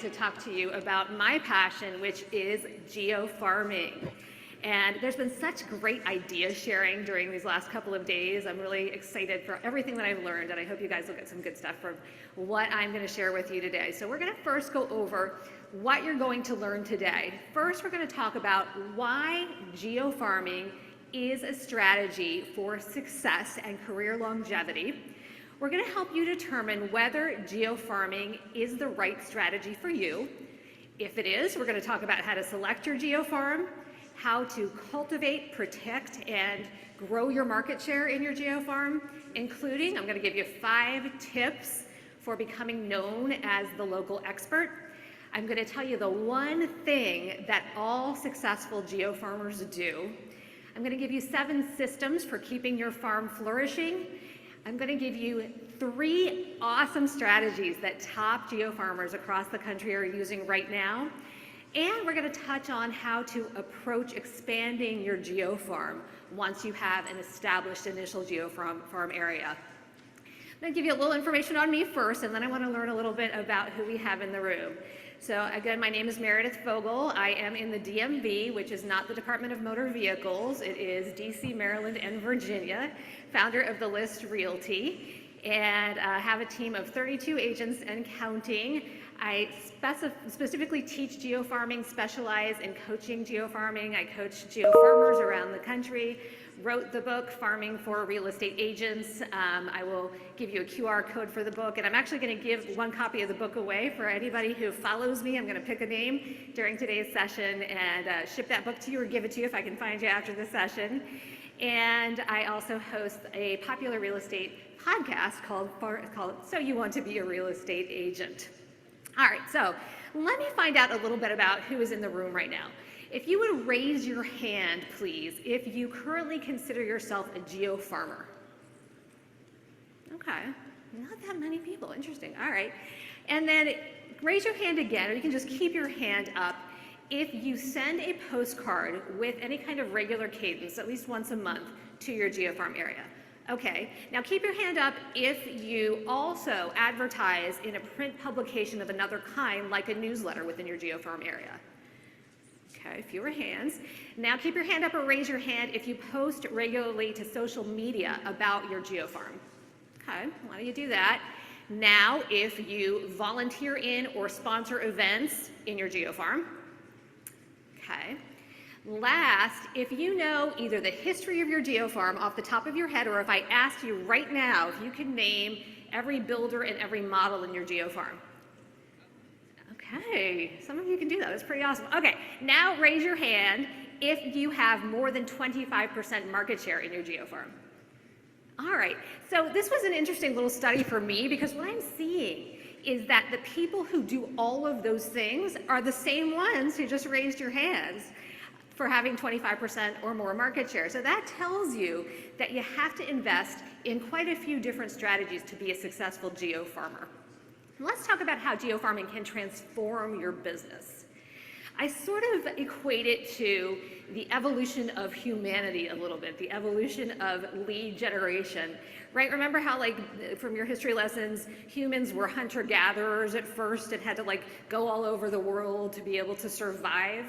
to talk to you about my passion, which is geofarming. And there's been such great idea sharing during these last couple of days. I'm really excited for everything that I've learned, and I hope you guys will get some good stuff from what I'm going to share with you today. So we're going to first go over what you're going to learn today. First, we're going to talk about why geofarming is a strategy for success and career longevity. We're going to help you determine whether geofarming is the right strategy for you. If it is, we're going to talk about how to select your geofarm, how to cultivate, protect, and grow your market share in your geofarm, including, I'm going to give you 5 tips for becoming known as the local expert. I'm going to tell you the one thing that all successful geofarmers do. I'm going to give you 7 systems for keeping your farm flourishing. I'm going to give you 3 awesome strategies that top geofarmers across the country are using right now. And we're going to touch on how to approach expanding your geofarm once you have an established initial geofarm area. I'm going to give you a little information on me first, and then I want to learn a little bit about who we have in the room. So again, my name is Meredith Fogel. I am in the DMV, which is not the Department of Motor Vehicles. It is DC, Maryland, and Virginia, founder of The List Realty, and have a team of 32 agents and counting. I specifically teach geofarming, specialize in coaching geofarming. I coach geofarmers around the country, wrote the book, Farming for Real Estate Agents. I will give you a QR code for the book, and I'm actually going to give 1 copy of the book away for anybody who follows me. I'm going to pick a name during today's session and ship that book to you or give it to you if I can find you after the session. And I also host a popular real estate podcast called So You Want to Be a Real Estate Agent. All right, so let me find out a little bit about who is in the room right now. If you would raise your hand, please, if you currently consider yourself a geofarmer. Okay, not that many people, interesting, all right. And then raise your hand again, or you can just keep your hand up if you send a postcard with any kind of regular cadence, at least once a month, to your geofarm area. Okay, now keep your hand up if you also advertise in a print publication of another kind, like a newsletter within your geofarm area. Okay, fewer hands. Now keep your hand up or raise your hand if you post regularly to social media about your geofarm. Okay, why don't you do that? Now, if you volunteer in or sponsor events in your geofarm. Okay. Last, if you know either the history of your geofarm off the top of your head, or if I asked you right now if you can name every builder and every model in your geofarm. Okay, some of you can do that. That's pretty awesome. Okay, now raise your hand if you have more than 25% market share in your geofarm. All right, so this was an interesting little study for me, because what I'm seeing is that the people who do all of those things are the same ones who just raised your hands for having 25% or more market share. So that tells you that you have to invest in quite a few different strategies to be a successful geofarmer. Let's talk about how geofarming can transform your business. I sort of equate it to the evolution of humanity a little bit, the evolution of lead generation, right? Remember how, like, from your history lessons, humans were hunter-gatherers at first and had to, like, go all over the world to be able to survive?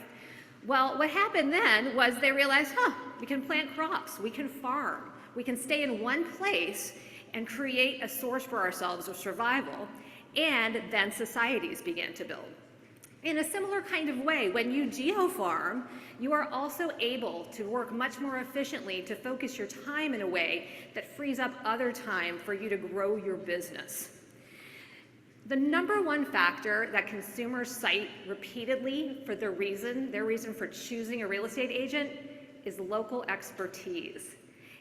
Well, what happened then was they realized, we can plant crops, we can farm, we can stay in one place and create a source for ourselves of survival, and then societies began to build. In a similar kind of way, when you geofarm, you are also able to work much more efficiently to focus your time in a way that frees up other time for you to grow your business. The number 1 factor that consumers cite repeatedly for their reason for choosing a real estate agent is local expertise.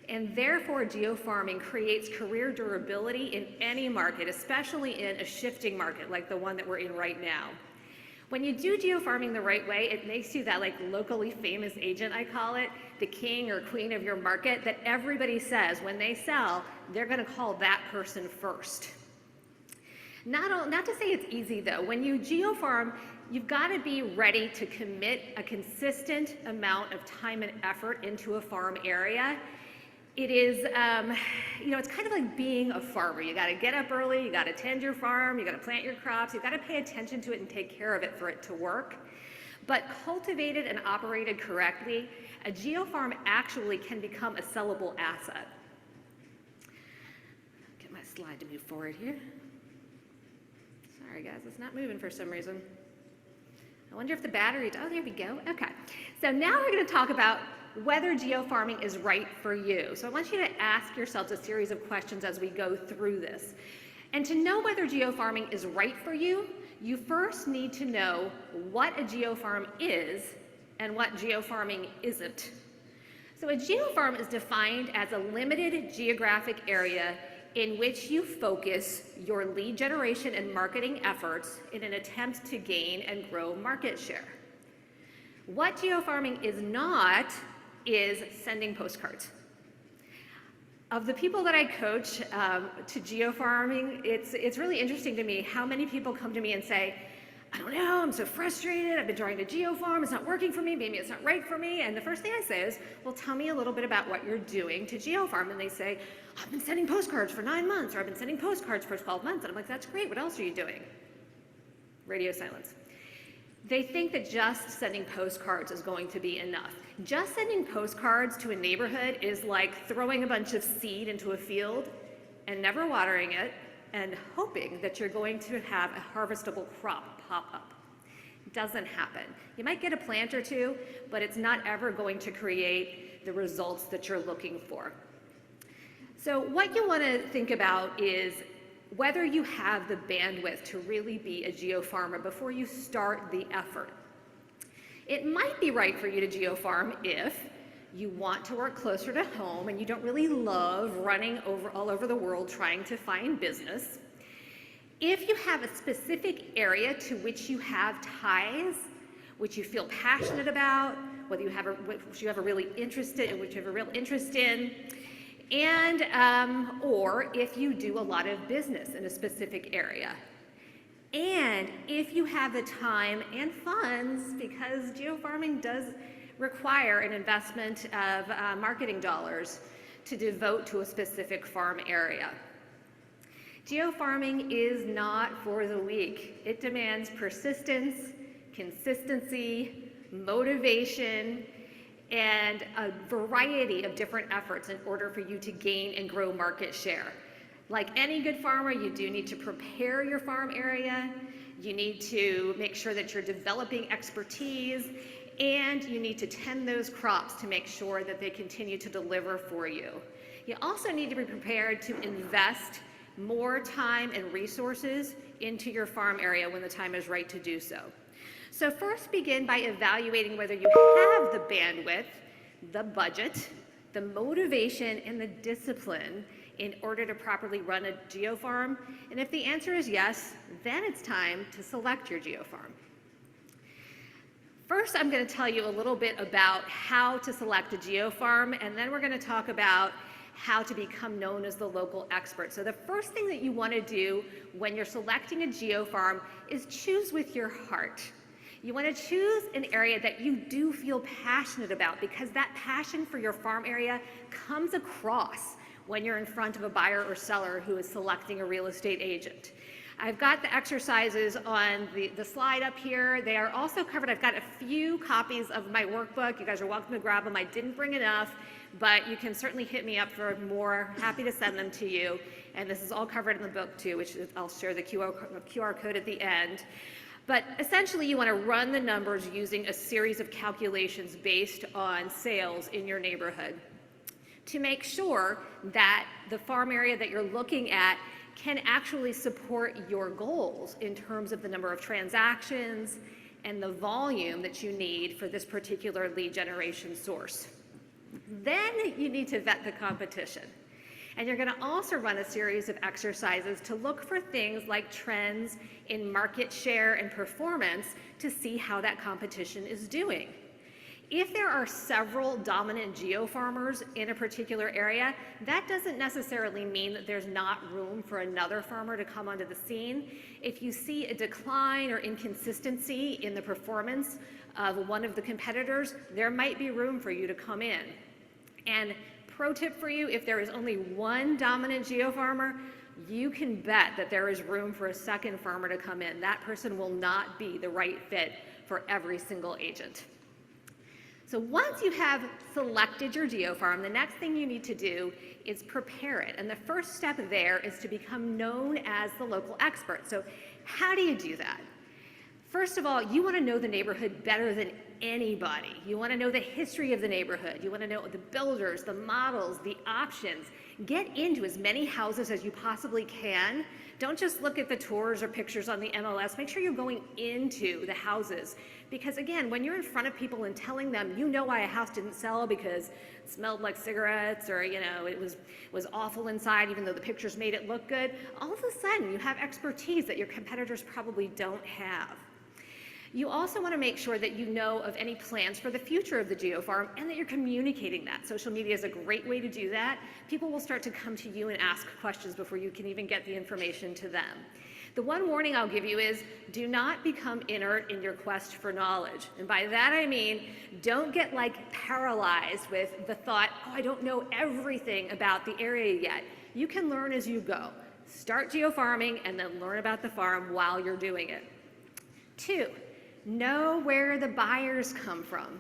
And therefore, geofarming creates career durability in any market, especially in a shifting market like the one that we're in right now. When you do geofarming the right way, it makes you that, like, locally famous agent, I call it, the king or queen of your market, that everybody says when they sell, they're going to call that person first. Not to say it's easy, though. When you geofarm, you've got to be ready to commit a consistent amount of time and effort into a farm area. It is, it's kind of like being a farmer. You got to get up early, you got to tend your farm, you got to plant your crops, you got to pay attention to it and take care of it for it to work. But cultivated and operated correctly, a geofarm actually can become a sellable asset. Get my slide to move forward here. Sorry guys, it's not moving for some reason. I wonder if the battery, oh, there we go. Okay, so now we're going to talk about whether geofarming is right for you. So I want you to ask yourselves a series of questions as we go through this. And to know whether geofarming is right for you, you first need to know what a geofarm is and what geofarming isn't. So a geofarm is defined as a limited geographic area in which you focus your lead generation and marketing efforts in an attempt to gain and grow market share. What geofarming is not is sending postcards. Of the people that I coach to geofarming, it's really interesting to me how many people come to me and say, I don't know, I'm so frustrated, I've been trying to geofarm, it's not working for me, maybe it's not right for me. And the first thing I say is, well, tell me a little bit about what you're doing to geofarm. And they say, I've been sending postcards for 9 months, or I've been sending postcards for 12 months. And I'm like, that's great, what else are you doing? Radio silence. They think that just sending postcards is going to be enough. Just sending postcards to a neighborhood is like throwing a bunch of seed into a field and never watering it and hoping that you're going to have a harvestable crop pop up. It doesn't happen. You might get a plant or two, but it's not ever going to create the results that you're looking for. So what you want to think about is whether you have the bandwidth to really be a geofarmer before you start the effort. It might be right for you to geofarm if you want to work closer to home and you don't really love running all over the world trying to find business. If you have a specific area to which you have ties, which you feel passionate about, which you have a real interest in, and or if you do a lot of business in a specific area. And if you have the time and funds, because geofarming does require an investment of marketing dollars to devote to a specific farm area. Geofarming is not for the weak. It demands persistence, consistency, motivation, and a variety of different efforts in order for you to gain and grow market share. Like any good farmer, you do need to prepare your farm area, you need to make sure that you're developing expertise, and you need to tend those crops to make sure that they continue to deliver for you. You also need to be prepared to invest more time and resources into your farm area when the time is right to do so. So first begin by evaluating whether you have the bandwidth, the budget, the motivation, and the discipline in order to properly run a geofarm. And if the answer is yes, then it's time to select your geofarm. First, I'm going to tell you a little bit about how to select a geofarm, and then we're going to talk about how to become known as the local expert. So the first thing that you want to do when you're selecting a geofarm is choose with your heart. You want to choose an area that you do feel passionate about, because that passion for your farm area comes across when you're in front of a buyer or seller who is selecting a real estate agent. I've got the exercises on the slide up here. They are also covered. I've got a few copies of my workbook. You guys are welcome to grab them. I didn't bring enough, but you can certainly hit me up for more. Happy to send them to you. And this is all covered in the book too, which I'll share the QR code at the end. But essentially, you want to run the numbers using a series of calculations based on sales in your neighborhood to make sure that the farm area that you're looking at can actually support your goals in terms of the number of transactions and the volume that you need for this particular lead generation source. Then you need to vet the competition. And you're going to also run a series of exercises to look for things like trends in market share and performance to see how that competition is doing. If there are several dominant geofarmers in a particular area, that doesn't necessarily mean that there's not room for another farmer to come onto the scene. If you see a decline or inconsistency in the performance of one of the competitors, there might be room for you to come in. And Pro tip for you, if there is only one dominant geofarmer, you can bet that there is room for a second farmer to come in. That person will not be the right fit for every single agent. So once you have selected your geofarm, the next thing you need to do is prepare it. And the first step there is to become known as the local expert. So how do you do that? First of all, you want to know the neighborhood better than anybody. You want to know the history of the neighborhood. You want to know the builders, the models, the options. Get into as many houses as you possibly can. Don't just look at the tours or pictures on the MLS. Make sure you're going into the houses. Because again, when you're in front of people and telling them, you know why a house didn't sell because it smelled like cigarettes, or it was awful inside even though the pictures made it look good, all of a sudden you have expertise that your competitors probably don't have. You also want to make sure that you know of any plans for the future of the geofarm and that you're communicating that. Social media is a great way to do that. People will start to come to you and ask questions before you can even get the information to them. The one warning I'll give you is do not become inert in your quest for knowledge. And by that I mean, don't get paralyzed with the thought, oh, I don't know everything about the area yet. You can learn as you go. Start geofarming and then learn about the farm while you're doing it. 2, know where the buyers come from.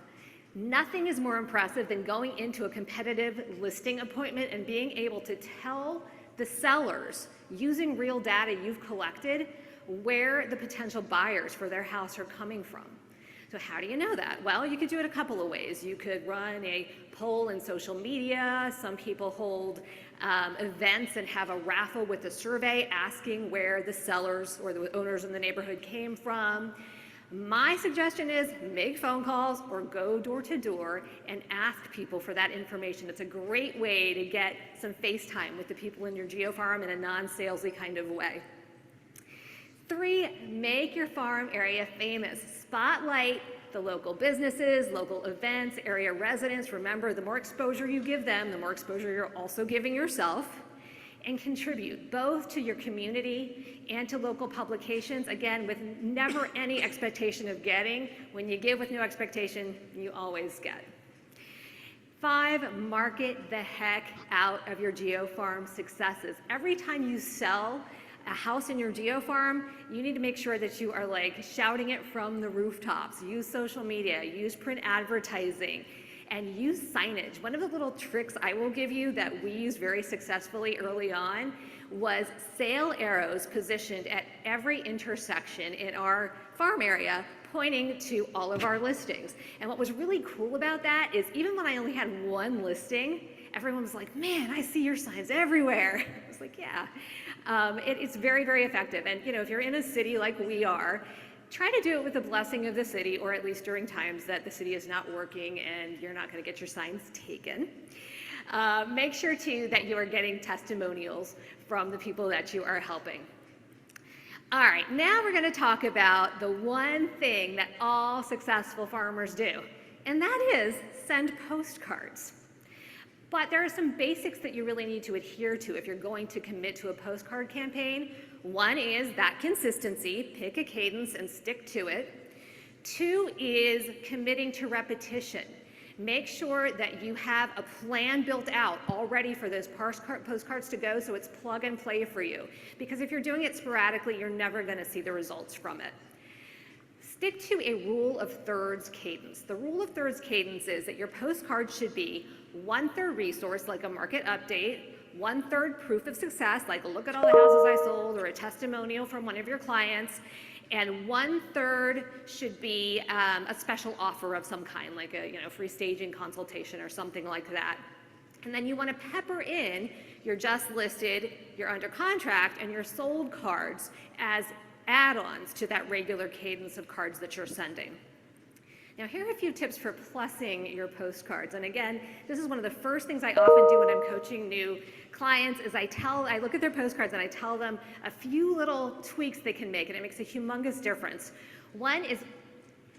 Nothing is more impressive than going into a competitive listing appointment and being able to tell the sellers, using real data you've collected, where the potential buyers for their house are coming from. So how do you know that? Well, you could do it a couple of ways. You could run a poll in social media. Some people hold events and have a raffle with a survey asking where the sellers or the owners in the neighborhood came from. My suggestion is make phone calls or go door to door and ask people for that information. It's a great way to get some FaceTime with the people in your geofarm in a non-salesy kind of way. 3, make your farm area famous. Spotlight the local businesses, local events, area residents. Remember, the more exposure you give them, the more exposure you're also giving yourself. And contribute both to your community and to local publications, again, with never any expectation of getting. When you give with no expectation, you always get. 5, market the heck out of your geofarm successes. Every time you sell a house in your geofarm, you need to make sure that you are shouting it from the rooftops. Use social media, use print advertising, and use signage. One of the little tricks I will give you that we used very successfully early on was sale arrows positioned at every intersection in our farm area, pointing to all of our listings. And what was really cool about that is even when I only had one listing, everyone was like, man, I see your signs everywhere. I was like, yeah. It's very, very effective. And if you're in a city like we are, try to do it with the blessing of the city, or at least during times that the city is not working and you're not going to get your signs taken. Make sure too that you are getting testimonials from the people that you are helping. All right, now we're going to talk about the one thing that all successful farmers do, and that is send postcards. But there are some basics that you really need to adhere to if you're going to commit to a postcard campaign. One is that consistency, pick a cadence and stick to it. 2 is committing to repetition. Make sure that you have a plan built out already for those postcards to go so it's plug and play for you. Because if you're doing it sporadically, you're never going to see the results from it. Stick to a rule of thirds cadence. The rule of thirds cadence is that your postcard should be 1/3 resource, like a market update, 1/3 proof of success, like a look at all the houses I sold or a testimonial from one of your clients, and 1/3 should be a special offer of some kind, like a free staging consultation or something like that. And then you want to pepper in your just listed, your under contract, and your sold cards as add-ons to that regular cadence of cards that you're sending. Now, here are a few tips for plussing your postcards. And again, this is one of the first things I often do when I'm coaching new clients is I look at their postcards and I tell them a few little tweaks they can make, and it makes a humongous difference. One is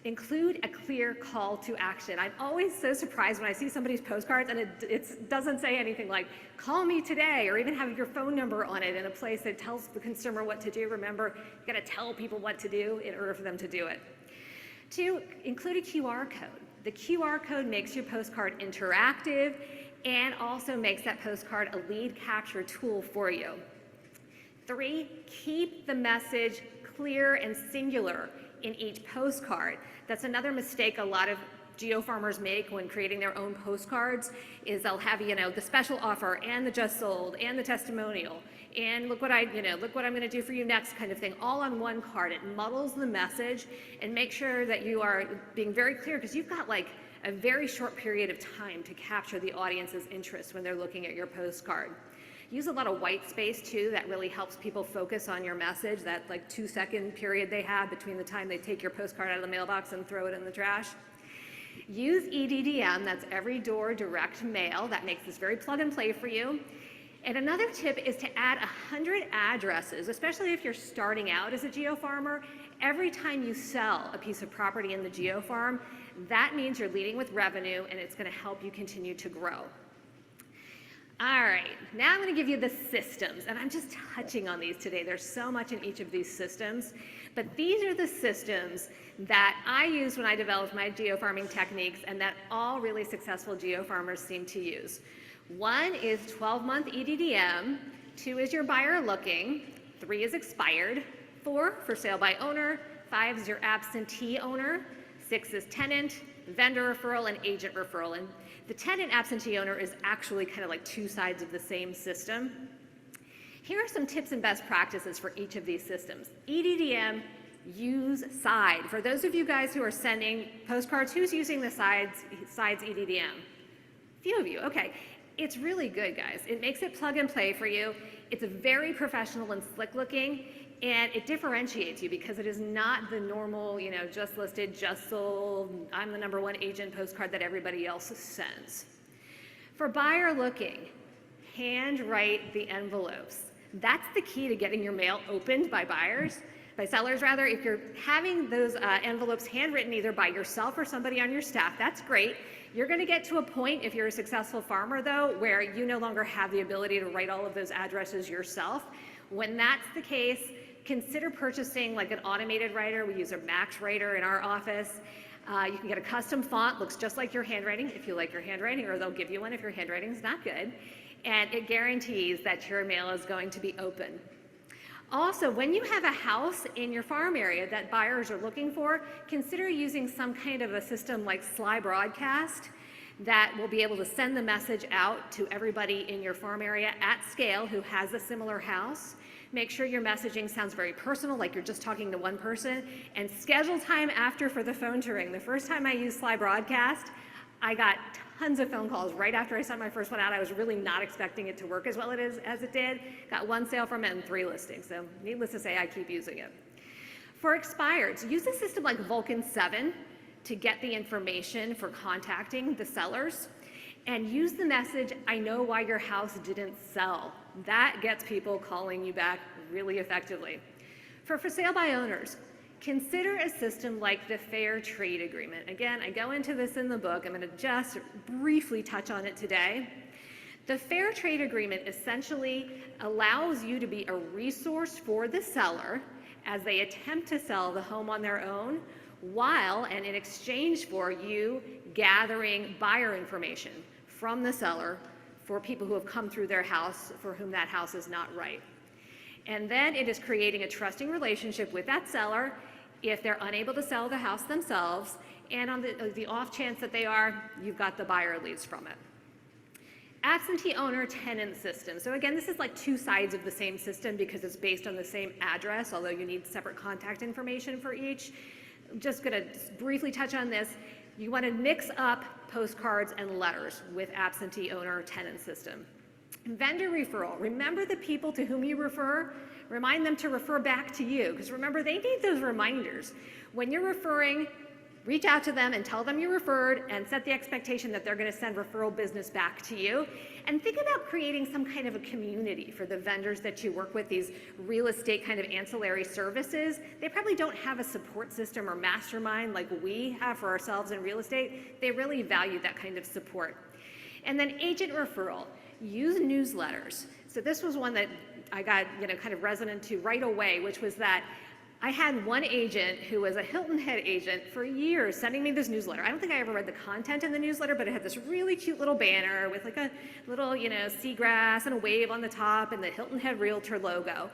include a clear call to action. I'm always so surprised when I see somebody's postcards and it doesn't say anything like, call me today, or even have your phone number on it in a place that tells the consumer what to do. Remember, you gotta tell people what to do in order for them to do it. 2, include a QR code. The QR code makes your postcard interactive and also makes that postcard a lead capture tool for you. 3, keep the message clear and singular in each postcard. That's another mistake a lot of geo-farmers make when creating their own postcards, is they'll have, the special offer and the just sold and the testimonial and look what I'm gonna do for you next kind of thing, all on one card. It muddles the message, and make sure that you are being very clear, because you've got like a very short period of time to capture the audience's interest when they're looking at your postcard. Use a lot of white space too. That really helps people focus on your message, that like 2-second period they have between the time they take your postcard out of the mailbox and throw it in the trash. Use EDDM, that's every door direct mail. That makes this very plug and play for you. And another tip is to add 100 addresses, especially if you're starting out as a geo-farmer. Every time you sell a piece of property in the geo-farm, that means you're leading with revenue, and it's gonna help you continue to grow. All right, now I'm going to give you the systems, and I'm just touching on these today. There's so much in each of these systems, but these are the systems that I used when I developed my geo-farming techniques, and that all really successful geo-farmers seem to use. 1 is 12-month EDDM, 2 is your buyer looking, 3 is expired, 4 for sale by owner, 5 is your absentee owner, 6 is tenant, vendor referral, and agent referral. And the tenant absentee owner is actually kind of like two sides of the same system. Here are some tips and best practices for each of these systems. EDDM, use side. For those of you guys who are sending postcards, who's using the sides EDDM? A few of you, okay. It's really good, guys. It makes it plug and play for you. It's very professional and slick looking, and it differentiates you because it is not the normal, just listed, just sold, I'm the #1 agent postcard that everybody else sends. For buyer looking, handwrite the envelopes. That's the key to getting your mail opened by sellers rather. If you're having those envelopes handwritten either by yourself or somebody on your staff, that's great. You're going to get to a point, if you're a successful farmer though, where you no longer have the ability to write all of those addresses yourself. When that's the case, consider purchasing like an automated writer. We use a Max writer in our office. You can get a custom font, looks just like your handwriting if you like your handwriting, or they'll give you one if your handwriting is not good. And it guarantees that your mail is going to be open. Also, when you have a house in your farm area that buyers are looking for, consider using some kind of a system like Sly Broadcast that will be able to send the message out to everybody in your farm area at scale who has a similar house. Make sure your messaging sounds very personal, like you're just talking to one person, and schedule time after for the phone to ring. The first time I used Sly Broadcast, I got tons of phone calls right after I sent my first one out. I was really not expecting it to work as well as it did. Got 1 sale from it and 3 listings, so needless to say, I keep using it. For expireds, use a system like Vulcan 7 to get the information for contacting the sellers, and use the message, I know why your house didn't sell. That gets people calling you back really effectively. For sale by owners, consider a system like the Fair Trade Agreement. Again, I go into this in the book. I'm going to just briefly touch on it today. The Fair Trade Agreement essentially allows you to be a resource for the seller as they attempt to sell the home on their own, while and in exchange for you gathering buyer information from the seller for people who have come through their house for whom that house is not right. And then it is creating a trusting relationship with that seller if they're unable to sell the house themselves, and on the off chance that they are, you've got the buyer leads from it. Absentee owner tenant system. So again, this is like two sides of the same system because it's based on the same address, although you need separate contact information for each. I'm just gonna briefly touch on this. You wanna mix up postcards and letters with absentee owner tenant system. Vendor referral. Remember the people to whom you refer. Remind them to refer back to you, because remember, they need those reminders. When you're referring, reach out to them and tell them you referred, and set the expectation that they're going to send referral business back to you. And think about creating some kind of a community for the vendors that you work with, these real estate kind of ancillary services. They probably don't have a support system or mastermind like we have for ourselves in real estate. They really value that kind of support. And then agent referral. Use newsletters. So this was one that I got kind of resonant to right away, which was that I had one agent who was a Hilton Head agent for years sending me this newsletter. I don't think I ever read the content in the newsletter, but it had this really cute little banner with like a little, seagrass and a wave on the top and the Hilton Head Realtor logo.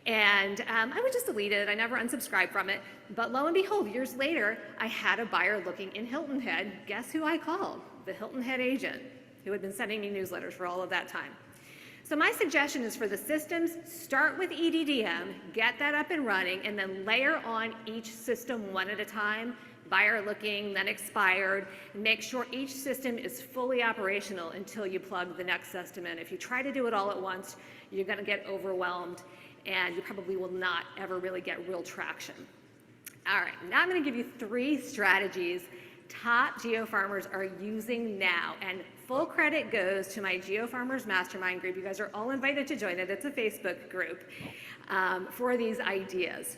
And I would just delete it. I never unsubscribed from it. But lo and behold, years later, I had a buyer looking in Hilton Head. Guess who I called? The Hilton Head agent who had been sending me newsletters for all of that time. So my suggestion is for the systems, start with EDDM, get that up and running, and then layer on each system one at a time, buyer looking, then expired, and make sure each system is fully operational until you plug the next system in. If you try to do it all at once, you're gonna get overwhelmed, and you probably will not ever really get real traction. All right, now I'm gonna give you 3 strategies top geofarmers are using now, and full credit goes to my GeoFarmers Mastermind group. You guys are all invited to join it. It's a Facebook group for these ideas.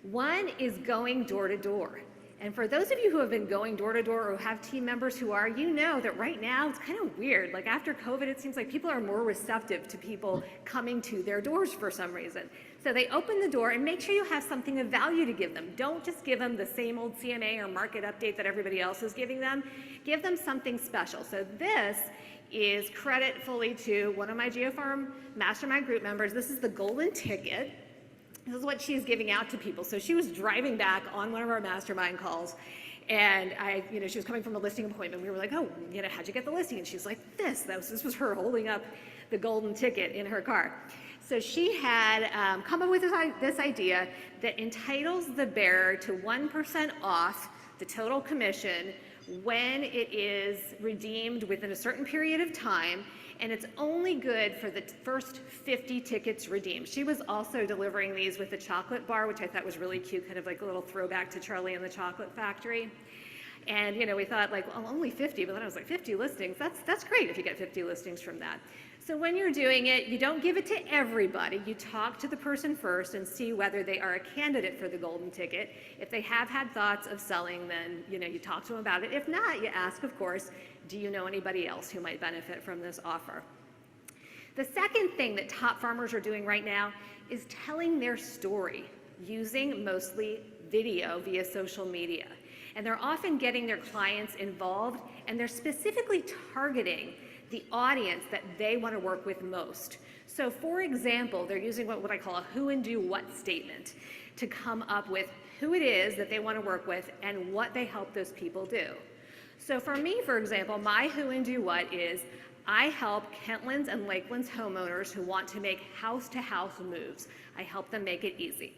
One is going door to door. And for those of you who have been going door to door or have team members who are, you know that right now it's kind of weird. Like after COVID, it seems like people are more receptive to people coming to their doors for some reason. So they open the door and make sure you have something of value to give them. Don't just give them the same old CMA or market update that everybody else is giving them. Give them something special. So this is credit fully to one of my GeoFarm Mastermind group members. This is the golden ticket. This is what she's giving out to people. So she was driving back on one of our mastermind calls, and she was coming from a listing appointment. We were like, oh, how'd you get the listing? And she's like, this was her holding up the golden ticket in her car. So she had come up with this idea that entitles the bearer to 1% off the total commission when it is redeemed within a certain period of time, and it's only good for the first 50 tickets redeemed. She was also delivering these with a chocolate bar, which I thought was really cute, kind of like a little throwback to Charlie and the Chocolate Factory. And we thought like, well, only 50, but then I was like, 50 listings, that's great if you get 50 listings from that. So when you're doing it, you don't give it to everybody. You talk to the person first and see whether they are a candidate for the golden ticket. If they have had thoughts of selling, then you talk to them about it. If not, you ask, of course, do you know anybody else who might benefit from this offer? The second thing that top farmers are doing right now is telling their story using mostly video via social media. And they're often getting their clients involved, and they're specifically targeting the audience that they want to work with most. So for example, they're using what I call a who and do what statement to come up with who it is that they want to work with and what they help those people do. So for me, for example, my who and do what is I help Kentlands and Lakelands homeowners who want to make house-to-house moves. I help them make it easy.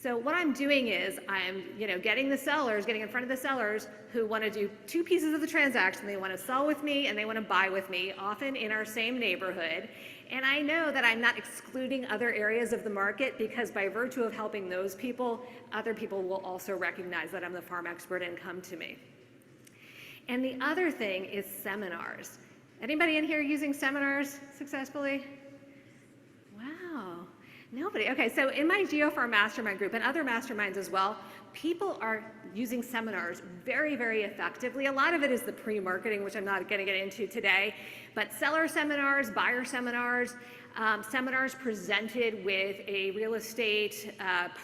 So what I'm doing is I'm, getting in front of the sellers who want to do 2 pieces of the transaction. They want to sell with me and they want to buy with me, often in our same neighborhood. And I know that I'm not excluding other areas of the market because by virtue of helping those people, other people will also recognize that I'm the farm expert and come to me. And the other thing is seminars. Anybody in here using seminars successfully? Wow. Nobody. Okay, so in my GeoFarm Mastermind group and other masterminds as well, people are using seminars very, very effectively. A lot of it is the pre-marketing, which I'm not going to get into today, but seller seminars, buyer seminars, seminars presented with a real estate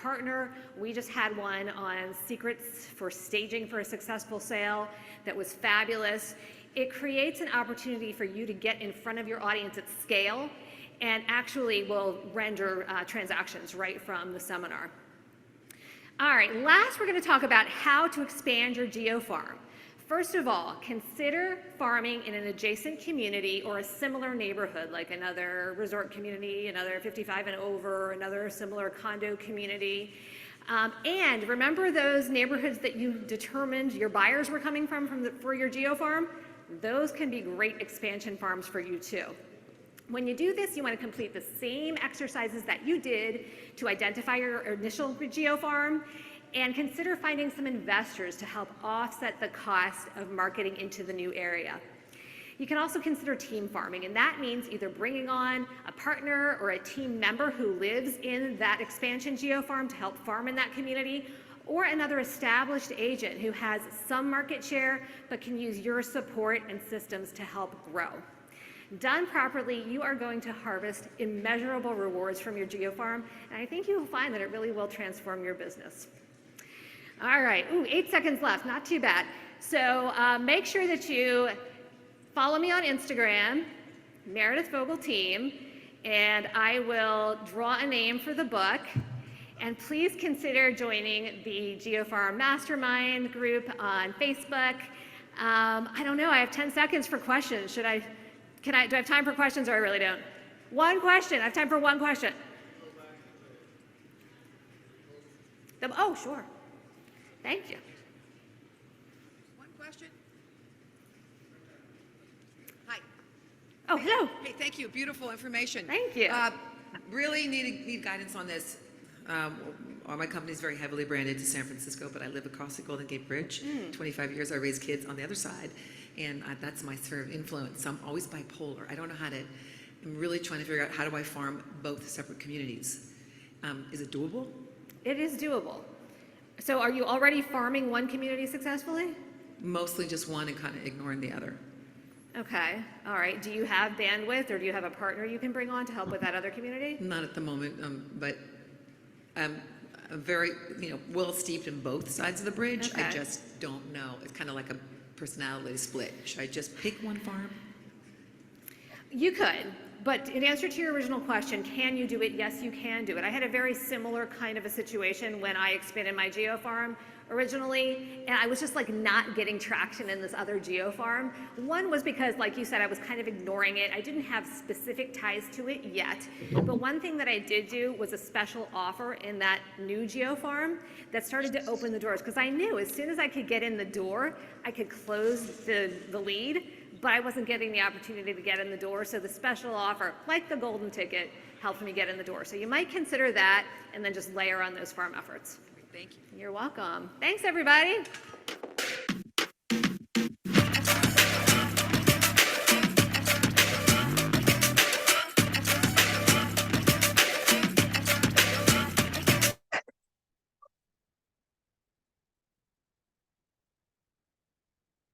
partner. We just had one on secrets for staging for a successful sale that was fabulous. It creates an opportunity for you to get in front of your audience at scale and actually will render transactions right from the seminar. All right, last we're going to talk about how to expand your geofarm. First of all, consider farming in an adjacent community or a similar neighborhood, like another resort community, another 55 and over, another similar condo community. And remember those neighborhoods that you determined your buyers were coming from for your geofarm? Those can be great expansion farms for you too. When you do this, you want to complete the same exercises that you did to identify your initial geofarm and consider finding some investors to help offset the cost of marketing into the new area. You can also consider team farming, and that means either bringing on a partner or a team member who lives in that expansion geofarm to help farm in that community, or another established agent who has some market share but can use your support and systems to help grow. Done properly, you are going to harvest immeasurable rewards from your geofarm, and I think you will find that it really will transform your business. All right, 8 seconds left, not too bad. So make sure that you follow me on Instagram, Meredith Vogel Team, and I will draw a name for the book. And please consider joining the GeoFarm Mastermind group on Facebook. I don't know, I have 10 seconds for questions. Do I have time for questions, or I really don't? One question, I have time for one question. Oh, sure. Thank you. One question. Hi. Oh, hello. Hey, thank you. Beautiful information. Thank you. Really need guidance on this. My company is very heavily branded to San Francisco, but I live across the Golden Gate Bridge. 25 years, I raise kids on the other side, and that's my sphere of influence. So I'm always bipolar. I don't know how to, I'm really trying to figure out how do I farm both separate communities. Is it doable? It is doable. So are you already farming one community successfully? Mostly just one and kind of ignoring the other. Okay, all right. Do you have bandwidth, or do you have a partner you can bring on to help with that other community? Not at the moment, but I'm very, well steeped in both sides of the bridge. Okay. I just don't know. It's kind of like a personality split. Should I just pick one farm? You could, but in answer to your original question, can you do it? Yes, you can do it. I had a very similar kind of a situation when I expanded my geofarm originally, and I was just like not getting traction in this other geofarm. One was because, like you said, I was kind of ignoring it. I didn't have specific ties to it yet, but one thing that I did do was a special offer in that new geofarm that started to open the doors, because I knew as soon as I could get in the door, I could close the lead, but I wasn't getting the opportunity to get in the door, so the special offer, like the golden ticket, helped me get in the door. So you might consider that, and then just layer on those farm efforts. Thank you. You're welcome. Thanks, everybody.